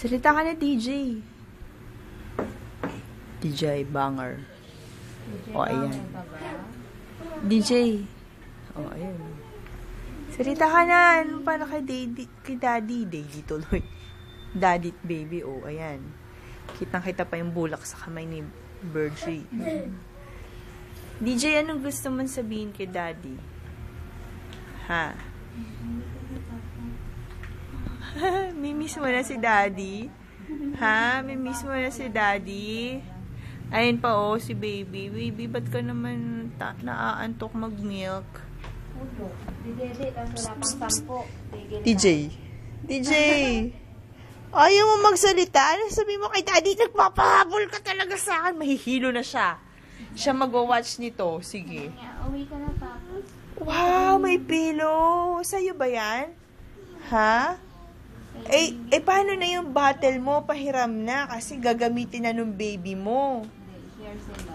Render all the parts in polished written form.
Salita ka na, DJ. DJ Banger. O, ayan. DJ. O, ayan. Salita ka na. Ano para kay Daddy? Daddy tuloy. Daddy at baby. O, ayan. Kitang-kita pa yung bulak sa kamay ni Virgie. DJ, anong gusto mong sabihin kay Daddy? Ha? Mimiss mo na si Daddy? Ha? Mimiss mo na si Daddy? Ayun pa oh, si baby. Baby, ba't ka naman naaantok mag-milk? DJ. DJ. Ayaw mo magsalita? Ano sabi mo kay Daddy? Nagpapahabol ka talaga sa akin. Mahihilo na siya. Siya mag-watch nito. Sige. Uwi ka na, Papa. Wow, may pillow. Sa'yo ba yan? Ha? Paano na yung bottle mo? Pahiram na. Kasi gagamitin na nung baby mo.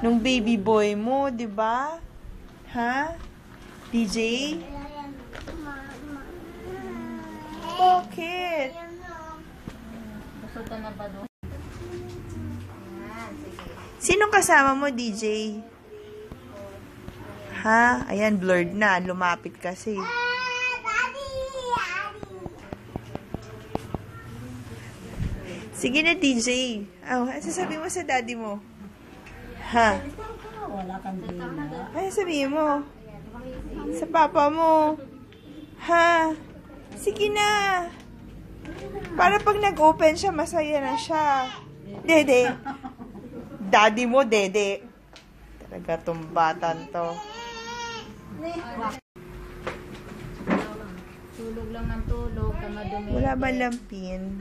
Nung baby boy mo, di ba? Ha? DJ? Bakit? Busog ka na ba doon? Sinong kasama mo, DJ? Ha? Ayan, blurred na. Lumapit kasi. Sige na, DJ. Ano sasabihin mo sa daddy mo? Ha? Wala kang dila. Ano sabihin mo? Sa papa mo? Ha? Sige na. Para pag nag-open siya, masaya na siya. Dede. Daddy mo, Dede. Talaga tumbatan to. Tulog lang ng tulog, kamadumi. Wala ba lampin?